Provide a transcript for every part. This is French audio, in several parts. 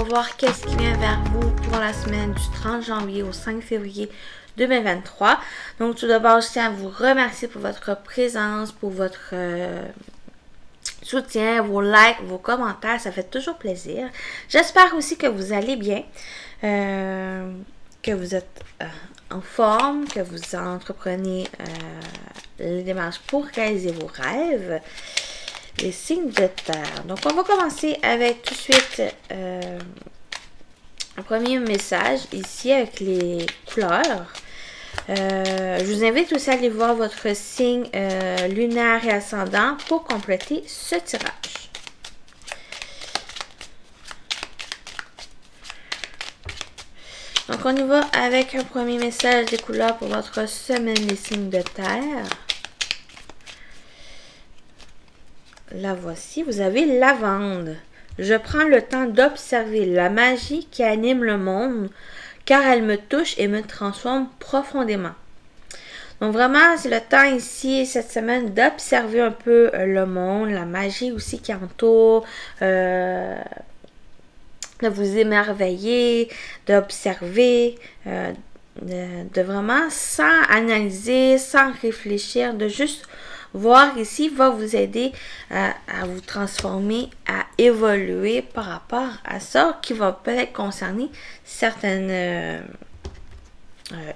voir qu'est-ce qui vient vers vous pour la semaine du 30 janvier au 5 février 2023. Donc tout d'abord, je tiens à vous remercier pour votre présence, pour votre soutien, vos likes, vos commentaires, ça fait toujours plaisir. J'espère aussi que vous allez bien, que vous êtes en forme, que vous entreprenez les démarches pour réaliser vos rêves. Les signes de terre. Donc, on va commencer avec tout de suite un premier message ici avec les couleurs. Je vous invite aussi à aller voir votre signe lunaire et ascendant pour compléter ce tirage. Donc, on y va avec un premier message des couleurs pour votre semaine des signes de terre. La voici. Vous avez lavande. Je prends le temps d'observer la magie qui anime le monde, car elle me touche et me transforme profondément. Donc vraiment, c'est le temps ici, cette semaine, d'observer un peu le monde, la magie aussi qui entoure, de vous émerveiller, d'observer, de vraiment sans analyser, sans réfléchir, de juste voir ici va vous aider à vous transformer, à évoluer par rapport à ça qui va peut-être concerner certains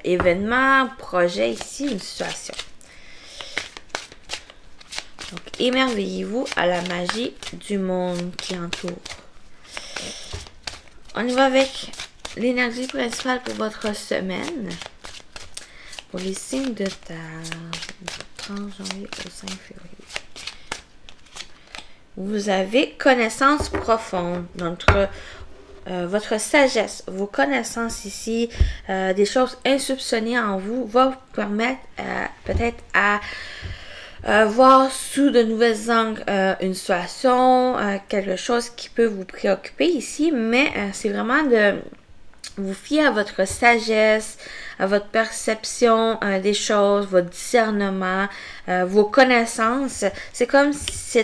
événements, projets ici, une situation. Donc, émerveillez-vous à la magie du monde qui entoure. On y va avec l'énergie principale pour votre semaine. Pour les signes de terre, du 30 janvier au 5 février. Vous avez connaissance profonde. Votre sagesse, vos connaissances ici, des choses insoupçonnées en vous, va vous permettre peut-être à voir sous de nouvelles angles une situation, quelque chose qui peut vous préoccuper ici, mais c'est vraiment de vous fier à votre sagesse, à votre perception des choses, votre discernement, vos connaissances. C'est comme si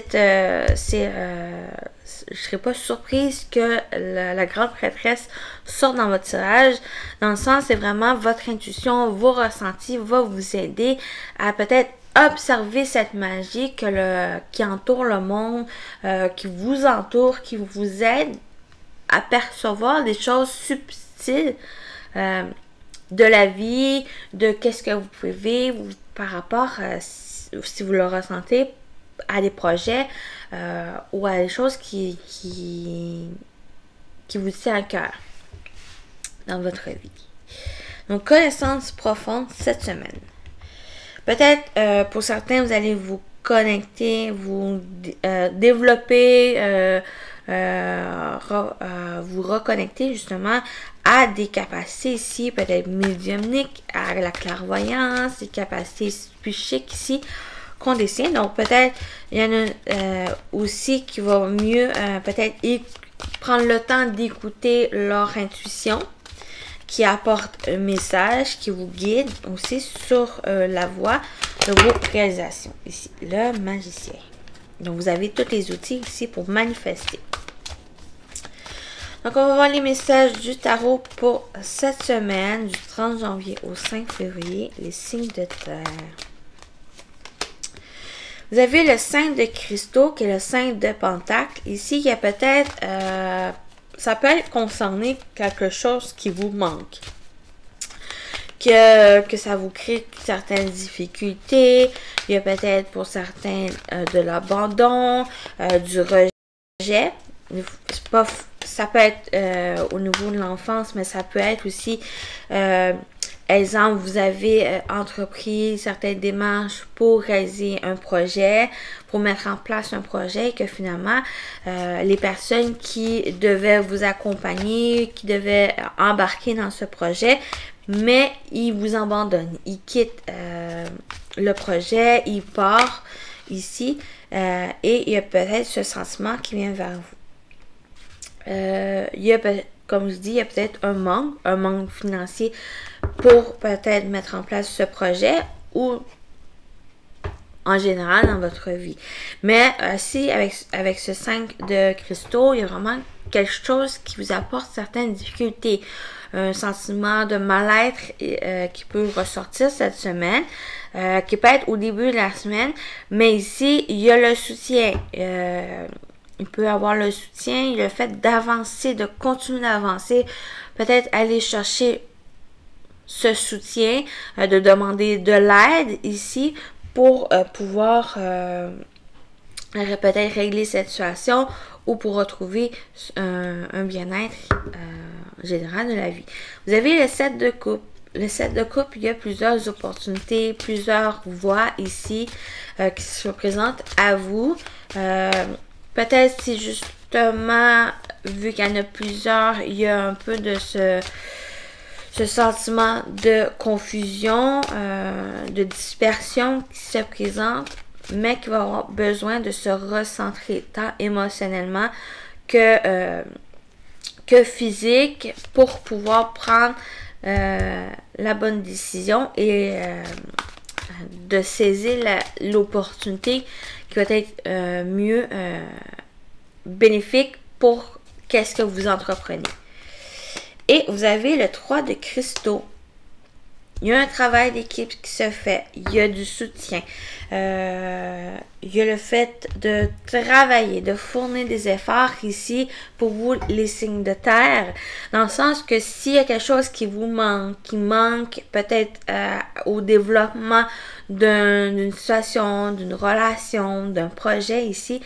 je serais pas surprise que la grande prêtresse sorte dans votre tirage. Dans le sens, c'est vraiment votre intuition, vos ressentis va vous aider à peut-être observer cette magie qui entoure le monde, qui vous entoure, qui vous aide à percevoir des choses subtiles de la vie, de qu'est-ce que vous pouvez vivre par rapport, si vous le ressentez, à des projets ou à des choses qui vous tiennent à cœur dans votre vie. Donc, connaissance profonde cette semaine. Peut-être pour certains, vous allez vous connecter, vous développer, vous reconnecter justement à des capacités ici, peut-être médiumniques, à la clairvoyance, des capacités psychiques ici qu'on dessine. Donc peut-être il y en a aussi qui va mieux peut-être prendre le temps d'écouter leur intuition, qui apporte un message, qui vous guide aussi sur la voie de vos réalisations. Ici, le magicien. Donc, vous avez tous les outils ici pour manifester. Donc, on va voir les messages du tarot pour cette semaine, du 30 janvier au 5 février, les signes de terre. Vous avez le 5 de cristaux, qui est le 5 de pentacle. Ici, il y a peut-être... ça peut être concerné quelque chose qui vous manque. Que ça vous crée certaines difficultés. Il y a peut-être pour certains de l'abandon, du rejet. Ça peut être au niveau de l'enfance, mais ça peut être aussi, exemple, vous avez entrepris certaines démarches pour réaliser un projet, pour mettre en place un projet, et que finalement, les personnes qui devaient vous accompagner, qui devaient embarquer dans ce projet, mais ils vous abandonnent. Ils quittent le projet, ils partent ici, et il y a peut-être ce sentiment qui vient vers vous. Il y a comme je dis, il y a peut-être un manque financier pour peut-être mettre en place ce projet, ou en général dans votre vie. Mais si avec ce 5 de cristaux, il y a vraiment quelque chose qui vous apporte certaines difficultés, un sentiment de mal-être qui peut ressortir cette semaine, qui peut être au début de la semaine, mais ici, il y a le soutien. Il peut avoir le soutien, le fait d'avancer, de continuer d'avancer, peut-être aller chercher ce soutien, de demander de l'aide ici pour pouvoir peut-être régler cette situation ou pour retrouver un bien-être général de la vie. Vous avez le 7 de coupe. Le 7 de coupe, il y a plusieurs opportunités, plusieurs voies ici qui se présentent à vous. Peut-être si justement, vu qu'il y en a plusieurs, il y a un peu de ce sentiment de confusion, de dispersion qui se présente, mais qui va avoir besoin de se recentrer tant émotionnellement que physique pour pouvoir prendre la bonne décision et de saisir l'opportunité qui va être mieux bénéfique pour qu'est-ce que vous entreprenez. Et vous avez le 3 de cristaux. Il y a un travail d'équipe qui se fait. Il y a du soutien. Il y a le fait de travailler, de fournir des efforts ici pour vous, les signes de terre. Dans le sens que s'il y a quelque chose qui vous manque, qui manque peut-être au développement d'une situation, d'une relation, d'un projet ici,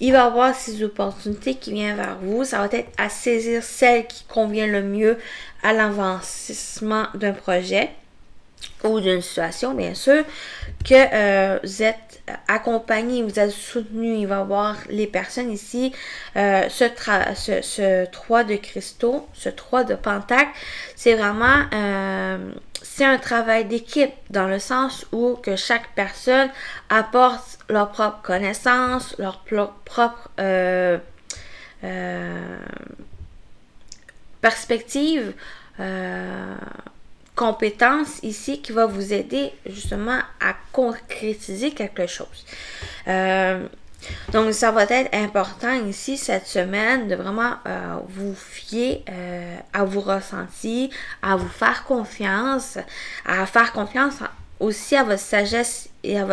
il va y avoir ces opportunités qui viennent vers vous. Ça va être à saisir celle qui convient le mieux à l'avancement d'un projet ou d'une situation, bien sûr, que vous êtes accompagné, vous êtes soutenu. Il va y avoir les personnes ici, ce 3 de cristaux, ce 3 de pentacle, c'est vraiment c'est un travail d'équipe dans le sens où que chaque personne apporte leur propre connaissance, leur propre perspective, compétence ici qui va vous aider justement à concrétiser quelque chose. Donc, ça va être important ici cette semaine de vraiment vous fier à vos ressentis, à vous faire confiance aussi à votre sagesse et à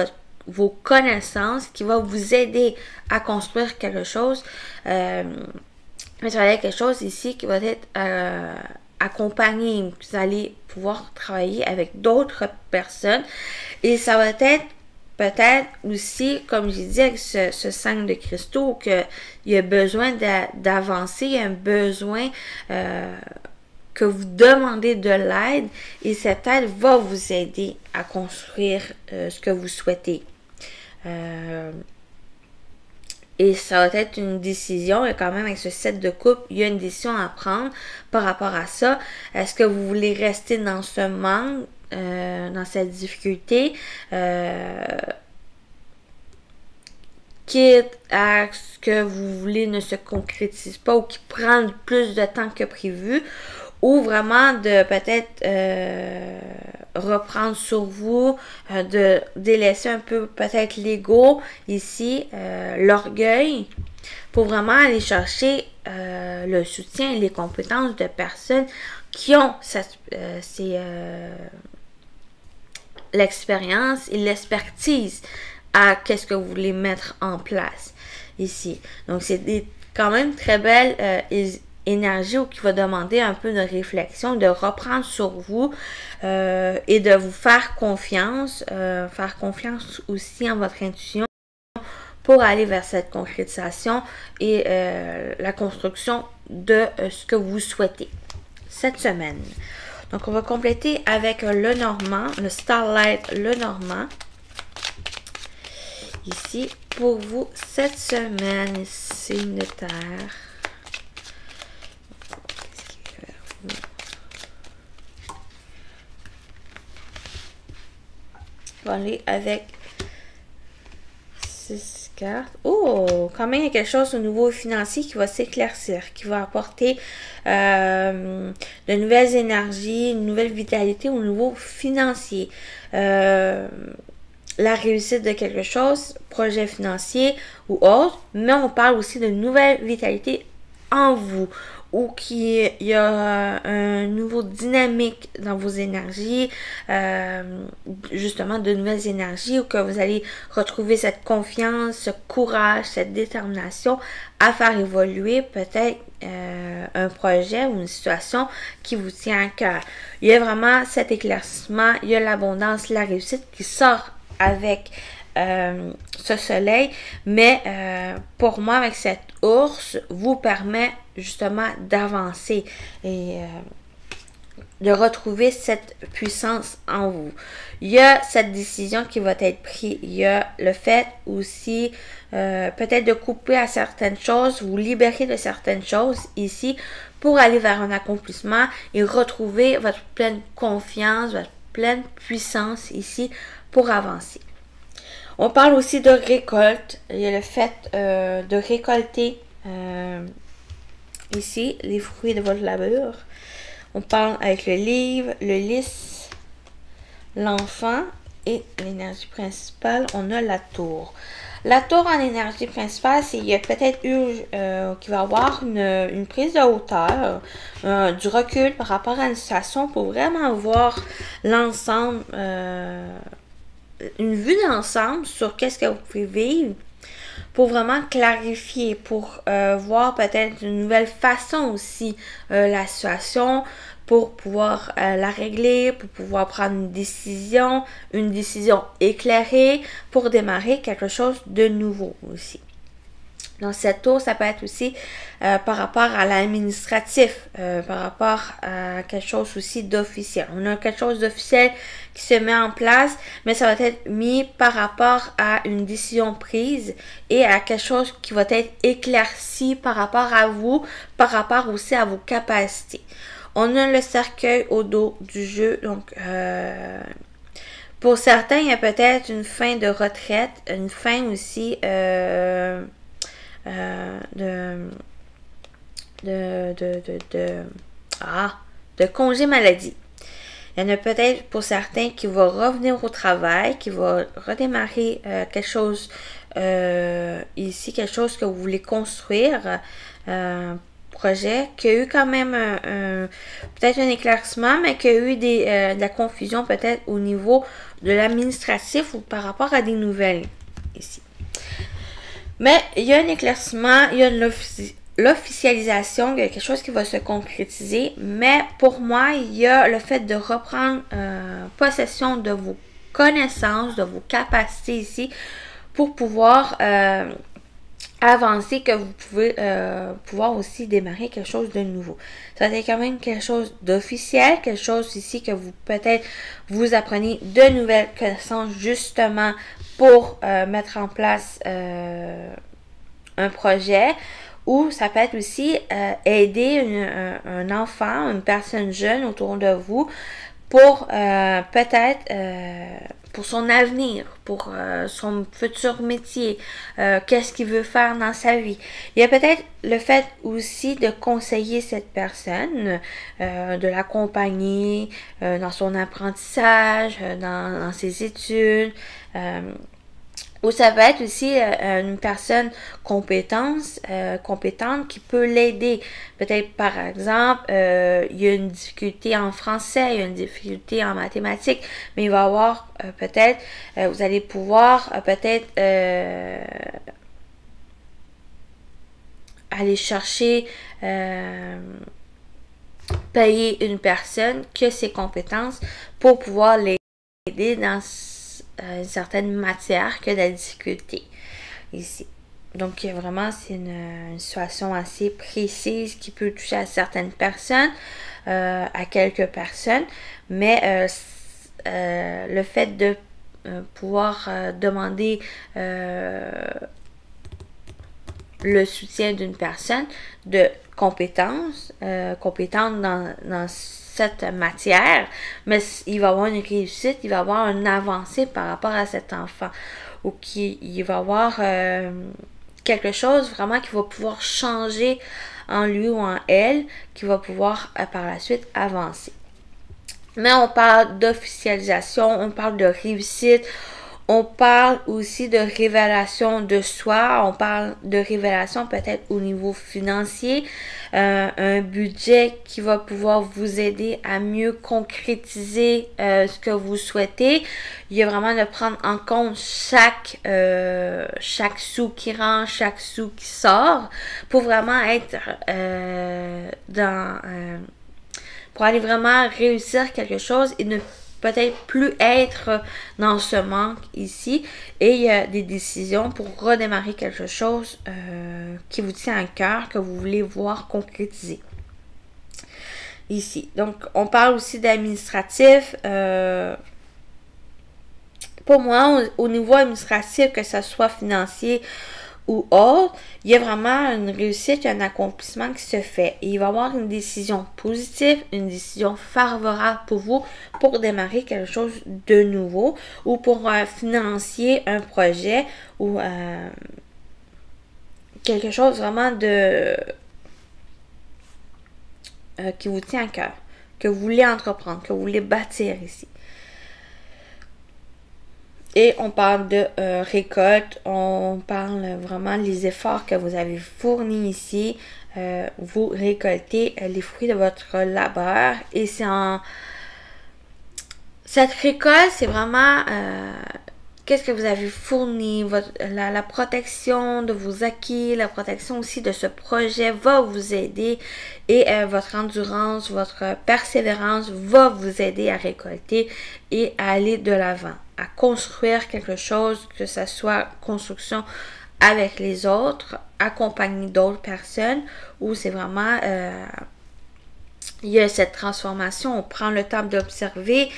vos connaissances qui va vous aider à construire quelque chose. Travailler quelque chose ici qui va être accompagné. Vous allez pouvoir travailler avec d'autres personnes et ça va être peut-être aussi, comme j'ai dit avec ce 5 de cristaux, qu'il y a besoin d'avancer, il y a un besoin que vous demandez de l'aide et cette aide va vous aider à construire ce que vous souhaitez. Et ça va être une décision, et quand même avec ce 7 de coupe, il y a une décision à prendre par rapport à ça. Est-ce que vous voulez rester dans ce manque, dans cette difficulté, quitte à ce que vous voulez ne se concrétise pas ou qui prenne plus de temps que prévu, ou vraiment de peut-être reprendre sur vous, de délaisser un peu peut-être l'ego ici, l'orgueil, pour vraiment aller chercher le soutien et les compétences de personnes qui ont l'expérience et l'expertise à qu'est-ce que vous voulez mettre en place ici. Donc, c'est quand même très belles énergie ou qui va demander un peu de réflexion, de reprendre sur vous et de vous faire confiance aussi en votre intuition pour aller vers cette concrétisation et la construction de ce que vous souhaitez cette semaine. Donc, on va compléter avec le Normand, le Starlight, le Normand. Ici, pour vous, cette semaine, signe de terre. On va aller avec 6 cartes. Oh, quand même, il y a quelque chose au niveau financier qui va s'éclaircir, qui va apporter de nouvelles énergies, une nouvelle vitalité au niveau financier. la réussite de quelque chose, projet financier ou autre, mais on parle aussi de nouvelle vitalité en vous, ou qu'il y a un nouveau dynamique dans vos énergies, justement de nouvelles énergies, ou que vous allez retrouver cette confiance, ce courage, cette détermination à faire évoluer peut-être un projet ou une situation qui vous tient à cœur. Il y a vraiment cet éclaircissement, il y a l'abondance, la réussite qui sort avec ce soleil, mais pour moi, avec cette ours, vous permet justement d'avancer et de retrouver cette puissance en vous. Il y a cette décision qui va être prise. Il y a le fait aussi peut-être de couper à certaines choses, vous libérer de certaines choses ici pour aller vers un accomplissement et retrouver votre pleine confiance, votre pleine puissance ici pour avancer. On parle aussi de récolte. Il y a le fait de récolter ici les fruits de votre labeur. On parle avec le livre, le lys, l'enfant et l'énergie principale, on a la tour. La tour en énergie principale, c'est il y a peut-être eu qu'il va y avoir une prise de hauteur, du recul par rapport à une situation pour vraiment voir l'ensemble, une vue d'ensemble sur qu'est-ce que vous pouvez vivre, pour vraiment clarifier, pour voir peut-être une nouvelle façon aussi la situation, pour pouvoir la régler, pour pouvoir prendre une décision éclairée, pour démarrer quelque chose de nouveau aussi. Donc, cette tour, ça peut être aussi par rapport à l'administratif, par rapport à quelque chose aussi d'officiel. On a quelque chose d'officiel qui se met en place, mais ça va être mis par rapport à une décision prise et à quelque chose qui va être éclairci par rapport à vous, par rapport aussi à vos capacités. On a le cercueil au dos du jeu, donc pour certains, il y a peut-être une fin de retraite, une fin aussi de congé maladie. Il y en a peut-être pour certains qui vont revenir au travail, qui vont redémarrer quelque chose ici, quelque chose que vous voulez construire, projet, qui a eu quand même peut-être un éclaircissement, mais qui a eu de la confusion peut-être au niveau de l'administratif ou par rapport à des nouvelles ici. Mais il y a un éclaircissement, il y a l'officialisation, il y a quelque chose qui va se concrétiser, mais pour moi, il y a le fait de reprendre possession de vos connaissances, de vos capacités ici, pour pouvoir avancer, que vous pouvez pouvoir aussi démarrer quelque chose de nouveau. Ça va être quand même quelque chose d'officiel, quelque chose ici que vous peut-être vous apprenez de nouvelles connaissances justement pour mettre en place un projet, ou ça peut être aussi aider un enfant, une personne jeune autour de vous pour peut-être pour son avenir, pour son futur métier, qu'est-ce qu'il veut faire dans sa vie. Il y a peut-être le fait aussi de conseiller cette personne, de l'accompagner dans son apprentissage, dans ses études, ou ça va être aussi une personne compétente qui peut l'aider. Peut-être par exemple, il y a une difficulté en français, il y a une difficulté en mathématiques, mais il va y avoir peut-être, vous allez pouvoir peut-être aller chercher, payer une personne qui a ses compétences pour pouvoir l'aider dans une certaine matière que de la difficulté ici. Donc vraiment, c'est une situation assez précise qui peut toucher à certaines personnes, à quelques personnes, mais le fait de pouvoir demander le soutien d'une personne de compétence, compétente dans cette matière, mais il va avoir une réussite, il va avoir une avancée par rapport à cet enfant, ou qu'il va avoir quelque chose vraiment qui va pouvoir changer en lui ou en elle, qui va pouvoir par la suite avancer. Mais on parle d'officialisation, on parle de réussite, On parle aussi de révélation de soi, on parle de révélation peut-être au niveau financier, un budget qui va pouvoir vous aider à mieux concrétiser ce que vous souhaitez. Il y a vraiment de prendre en compte chaque sou qui rentre, chaque sou qui sort, pour vraiment être pour aller vraiment réussir quelque chose et ne peut-être plus être dans ce manque ici. Et il y a des décisions pour redémarrer quelque chose qui vous tient à cœur, que vous voulez voir concrétiser ici. Donc, on parle aussi d'administratif. Pour moi, au niveau administratif, que ce soit financier ou autre, il y a vraiment une réussite, un accomplissement qui se fait. Et il va y avoir une décision positive, une décision favorable pour vous pour démarrer quelque chose de nouveau ou pour financer un projet ou quelque chose vraiment de qui vous tient à cœur, que vous voulez entreprendre, que vous voulez bâtir ici. Et on parle de récolte, on parle vraiment des efforts que vous avez fournis ici. Vous récoltez les fruits de votre labeur. Et c'est cette récolte, c'est vraiment qu'est-ce que vous avez fourni, la protection de vos acquis, la protection aussi de ce projet va vous aider et votre endurance, votre persévérance va vous aider à récolter et à aller de l'avant, à construire quelque chose, que ce soit construction avec les autres, accompagner d'autres personnes, où c'est vraiment il y a cette transformation, on prend le temps d'observer.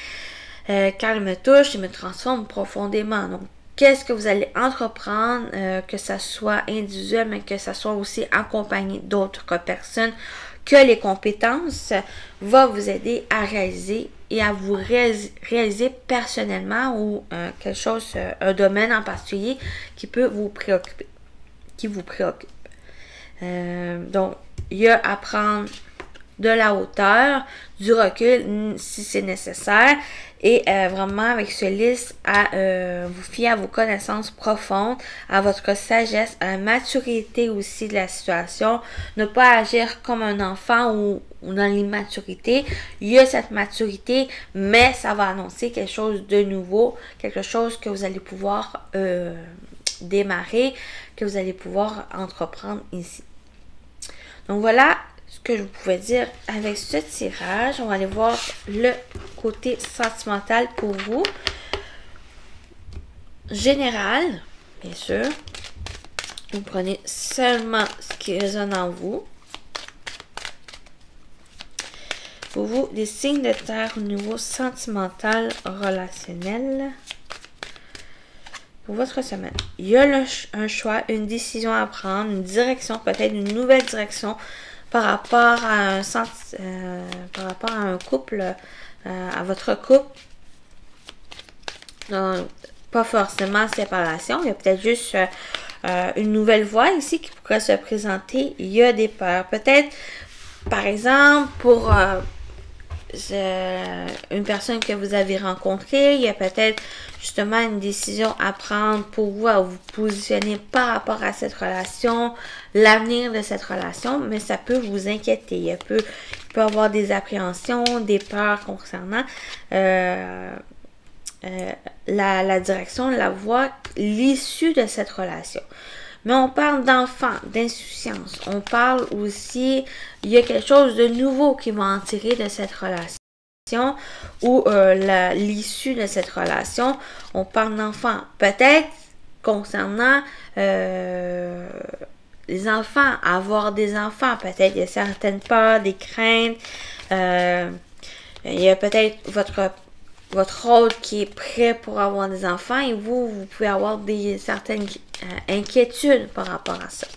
Quand il me touche, il me transforme profondément. Donc, qu'est-ce que vous allez entreprendre, que ça soit individuel, mais que ça soit aussi accompagné d'autres personnes, que les compétences vont vous aider à réaliser et à vous réaliser personnellement ou quelque chose, un domaine en particulier qui peut vous préoccuper, qui vous préoccupe. Donc, il y a à prendre de la hauteur, du recul si c'est nécessaire et vraiment avec ce liste à vous fier à vos connaissances profondes, à votre sagesse, à la maturité aussi de la situation, ne pas agir comme un enfant ou dans l'immaturité. Il y a cette maturité, mais ça va annoncer quelque chose de nouveau, quelque chose que vous allez pouvoir démarrer, que vous allez pouvoir entreprendre ici. Donc voilà ce que je pouvais dire avec ce tirage. On va aller voir le côté sentimental pour vous. Général, bien sûr. Vous prenez seulement ce qui résonne en vous. Pour vous, des signes de terre au niveau sentimental, relationnel. Pour votre semaine, il y a un choix, une décision à prendre, une direction, peut-être une nouvelle direction par rapport à un couple, à votre couple. Donc, pas forcément séparation, il y a peut-être juste une nouvelle voie ici qui pourrait se présenter. Il y a des peurs. Peut-être, par exemple, pour une personne que vous avez rencontrée, il y a peut-être justement une décision à prendre pour vous, à vous positionner par rapport à cette relation, l'avenir de cette relation, mais ça peut vous inquiéter. Il peut y avoir des appréhensions, des peurs concernant la direction, la voie, l'issue de cette relation. Mais on parle d'enfants, d'insouciance. On parle aussi, il y a quelque chose de nouveau qui va en tirer de cette relation ou l'issue de cette relation. On parle d'enfants. Peut-être concernant les enfants, avoir des enfants. Peut-être il y a certaines peurs, des craintes. Il y a peut-être votre rôle qui est prêt pour avoir des enfants et vous pouvez avoir certaines inquiétudes par rapport à ça.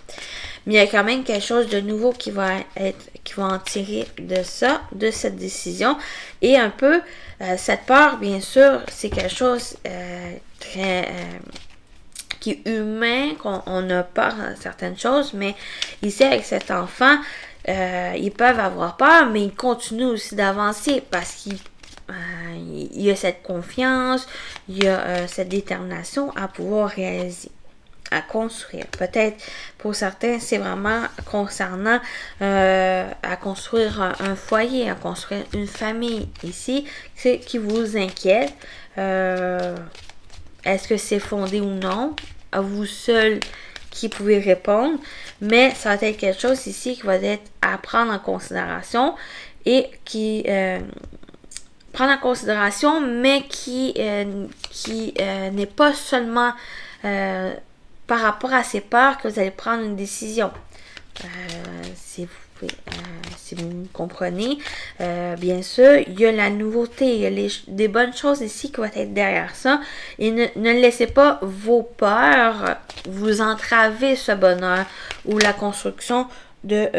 Mais il y a quand même quelque chose de nouveau qui va en tirer de ça, de cette décision. Et un peu, cette peur, bien sûr, c'est quelque chose très qui est humain, qu'on a peur de certaines choses, mais ici avec cet enfant, ils peuvent avoir peur, mais ils continuent aussi d'avancer parce qu'ils il y a cette confiance, il y a cette détermination à pouvoir réaliser, à construire. Peut-être pour certains, c'est vraiment concernant à construire un foyer, à construire une famille ici, c'est qui vous inquiète. Est-ce que c'est fondé ou non? À vous seul qui pouvez répondre, mais ça va être quelque chose ici qui va être à prendre en considération et qui prendre en considération, mais qui n'est pas seulement par rapport à ces peurs que vous allez prendre une décision. Si vous me comprenez, bien sûr, il y a la nouveauté, il y a des bonnes choses ici qui vont être derrière ça. Et ne laissez pas vos peurs vous entraver ce bonheur ou la construction de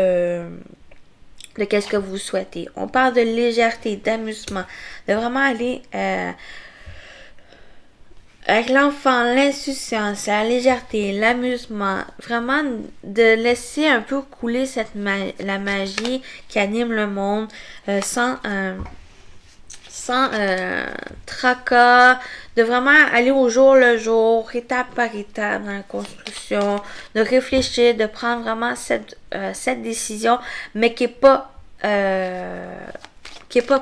qu'est-ce que vous souhaitez. On parle de légèreté, d'amusement, de vraiment aller avec l'enfant, l'insouciance, la légèreté, l'amusement, vraiment de laisser un peu couler la magie qui anime le monde sans tracas, de vraiment aller au jour le jour, étape par étape dans la construction, de réfléchir, de prendre vraiment cette décision, mais qui n'est pas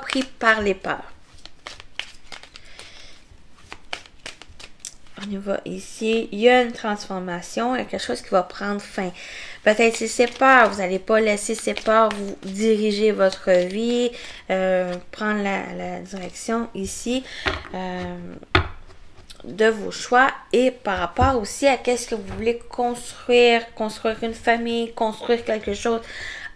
prise par les peurs. On y va ici. Il y a une transformation, il y a quelque chose qui va prendre fin. Peut-être c'est ces peurs, vous n'allez pas laisser ces peurs vous diriger votre vie, prendre la direction ici de vos choix et par rapport aussi à qu'est-ce que vous voulez construire une famille, construire quelque chose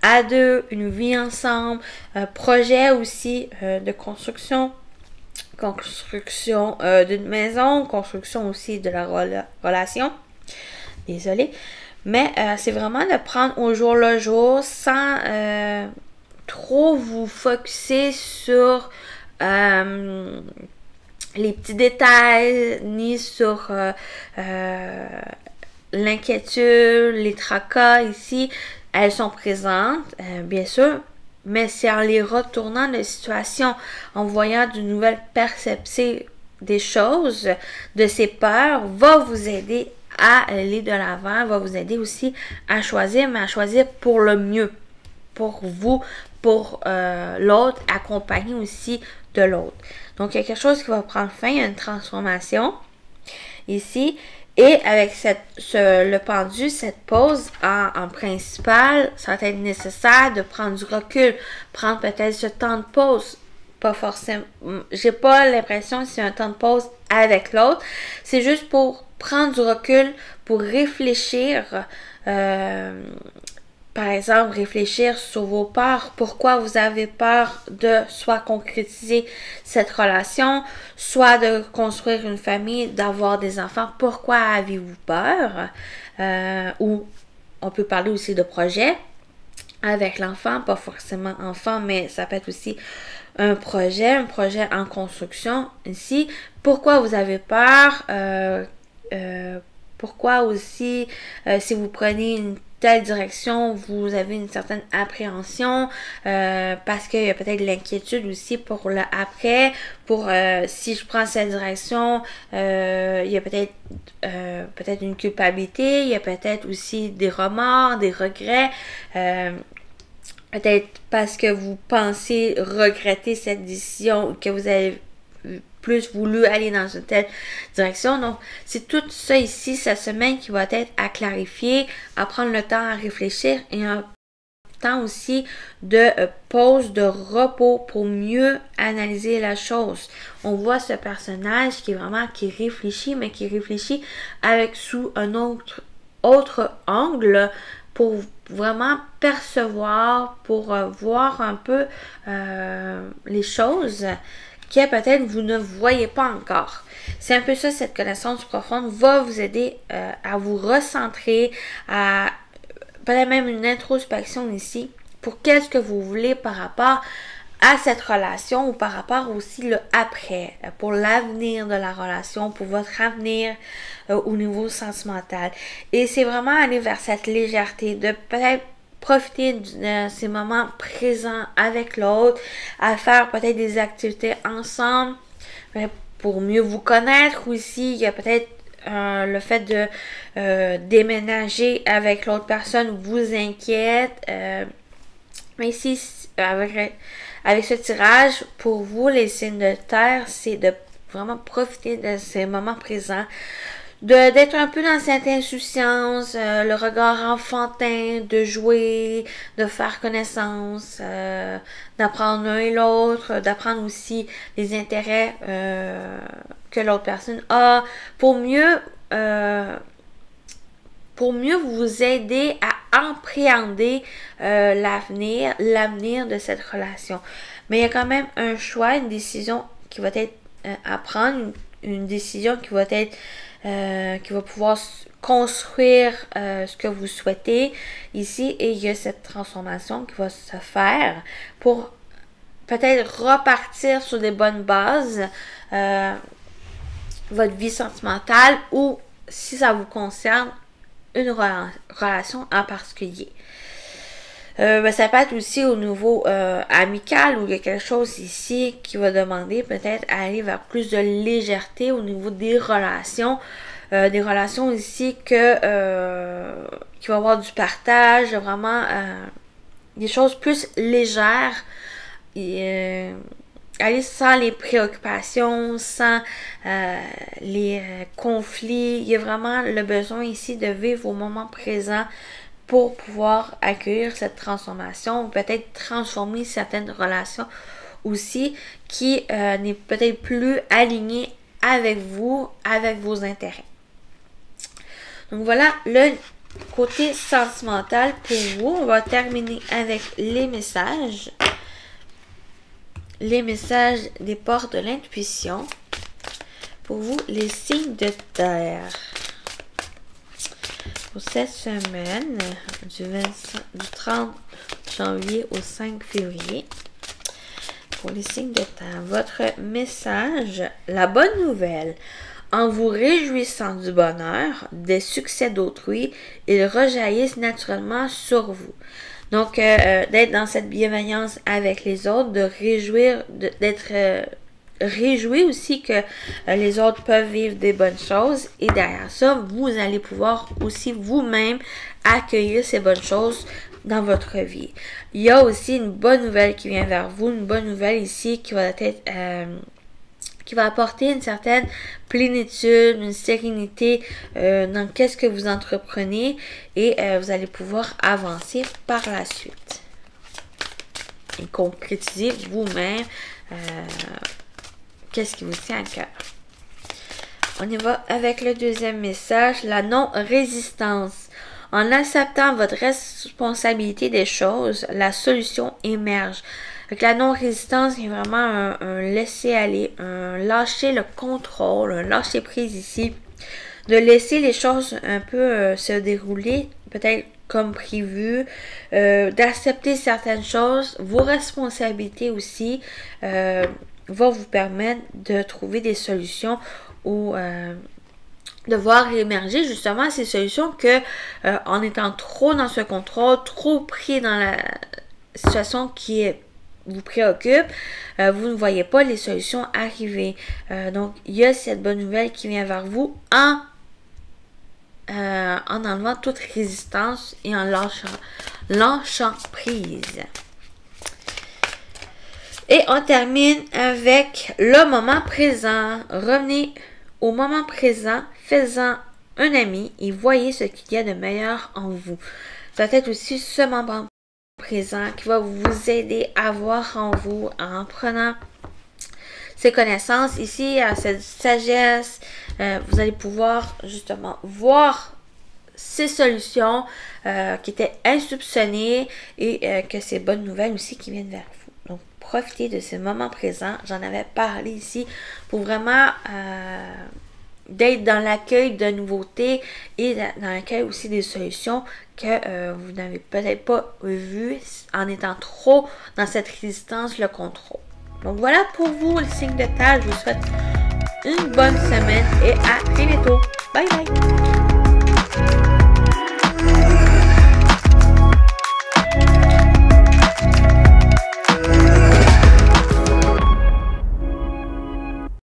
à deux, une vie ensemble, un projet aussi de construction d'une maison, construction aussi de la relation. Désolée. Mais c'est vraiment de prendre au jour le jour sans trop vous focusser sur les petits détails, ni sur l'inquiétude, les tracas ici. Elles sont présentes, bien sûr, mais c'est en les retournant de situation, en voyant de nouvelles perceptions des choses, de ces peurs, va vous aider à aller de l'avant, va vous aider aussi à choisir, mais à choisir pour le mieux, pour vous, pour l'autre, accompagné aussi de l'autre. Donc, il y a quelque chose qui va prendre fin, il y a une transformation ici. Et avec le pendu, cette pause en principal, ça va être nécessaire de prendre du recul, prendre peut-être ce temps de pause. Pas forcément, j'ai pas l'impression que c'est un temps de pause avec l'autre. C'est juste pour prendre du recul, pour réfléchir. Par exemple, réfléchir sur vos peurs. Pourquoi vous avez peur de soit concrétiser cette relation, soit de construire une famille, d'avoir des enfants. Pourquoi avez-vous peur? Ou on peut parler aussi de projet avec l'enfant, pas forcément enfant, mais ça peut être aussi un projet en construction ici. Pourquoi vous avez peur? Pourquoi aussi, si vous prenez une telle direction, vous avez une certaine appréhension parce qu'il y a peut-être de l'inquiétude aussi pour le après, pour si je prends cette direction, il y a peut-être une culpabilité, il y a peut-être aussi des remords, des regrets, peut-être parce que vous pensez regretter cette décision ou que vous avez plus voulu aller dans une telle direction. Donc, c'est tout ça ici, cette semaine qui va être à clarifier, à prendre le temps à réfléchir et un temps aussi de pause, de repos pour mieux analyser la chose. On voit ce personnage qui réfléchit, mais qui réfléchit avec sous un autre angle pour vraiment percevoir, pour voir un peu les choses que peut-être vous ne voyez pas encore. C'est un peu ça, cette connaissance profonde va vous aider à vous recentrer, à peut-être même une introspection ici pour qu'est-ce que vous voulez par rapport à cette relation ou par rapport aussi le après, pour l'avenir de la relation, pour votre avenir au niveau sentimental. Et c'est vraiment aller vers cette légèreté, de peut-être profiter de ces moments présents avec l'autre, à faire peut-être des activités ensemble pour mieux vous connaître aussi. Il y a peut-être le fait de déménager avec l'autre personne vous inquiète. Mais ici, avec ce tirage, pour vous, les signes de terre, c'est de vraiment profiter de ces moments présents, d'être un peu dans cette insouciance, le regard enfantin, de jouer, de faire connaissance, d'apprendre l'un et l'autre, d'apprendre aussi les intérêts que l'autre personne a, pour mieux vous aider à appréhender l'avenir de cette relation. Mais il y a quand même un choix, une décision qui va être à prendre, une décision qui va être qui va pouvoir construire ce que vous souhaitez ici, et il y a cette transformation qui va se faire pour peut-être repartir sur des bonnes bases votre vie sentimentale, ou si ça vous concerne une relation en particulier. Ça peut être aussi au niveau amical, où il y a quelque chose ici qui va demander peut-être à aller vers plus de légèreté au niveau des relations. Des relations ici qui va avoir du partage, vraiment des choses plus légères. Aller sans les préoccupations, sans les conflits. Il y a vraiment le besoin ici de vivre au moment présent pour pouvoir accueillir cette transformation, ou peut-être transformer certaines relations aussi qui n'est peut-être plus alignée avec vous, avec vos intérêts. Donc voilà le côté sentimental pour vous. On va terminer avec les messages. Les messages des portes de l'intuition. Pour vous, les signes de terre. Pour cette semaine, du 30 janvier au 5 février. Pour les signes de terre, votre message, la bonne nouvelle. En vous réjouissant du bonheur, des succès d'autrui, ils rejaillissent naturellement sur vous. Donc, d'être dans cette bienveillance avec les autres, de réjouir, d'être réjoui aussi que les autres peuvent vivre des bonnes choses. Et derrière ça, vous allez pouvoir aussi vous-même accueillir ces bonnes choses dans votre vie. Il y a aussi une bonne nouvelle qui vient vers vous, une bonne nouvelle ici qui va être... qui va apporter une certaine plénitude, une sérénité dans qu'est-ce que vous entreprenez, et vous allez pouvoir avancer par la suite. Et concrétiser vous-même qu'est-ce qui vous tient à cœur. On y va avec le deuxième message, la non-résistance. En acceptant votre responsabilité des choses, la solution émerge. Avec la non-résistance, il y a vraiment un laisser-aller, un lâcher le contrôle, un lâcher-prise ici. De laisser les choses un peu se dérouler, peut-être comme prévu, d'accepter certaines choses. Vos responsabilités aussi va vous permettre de trouver des solutions, ou de voir émerger justement ces solutions que en étant trop dans ce contrôle, trop pris dans la situation qui vous préoccupe, vous ne voyez pas les solutions arriver. Donc, il y a cette bonne nouvelle qui vient vers vous en enlevant toute résistance et en lâchant prise. Et on termine avec le moment présent. Revenez au moment présent, faites-en un ami et voyez ce qu'il y a de meilleur en vous. Ça va être aussi ce moment présent qui va vous aider à voir en vous, en prenant ces connaissances ici, à cette sagesse. Vous allez pouvoir justement voir ces solutions qui étaient insoupçonnées, et que ces bonnes nouvelles aussi qui viennent vers vous. Donc, profitez de ce moment présent. J'en avais parlé ici pour vraiment d'être dans l'accueil de nouveautés et dans l'accueil aussi des solutions que vous n'avez peut-être pas vues en étant trop dans cette résistance, le contrôle. Donc voilà pour vous, le signe de terre. Je vous souhaite une bonne semaine et à très bientôt. Bye bye!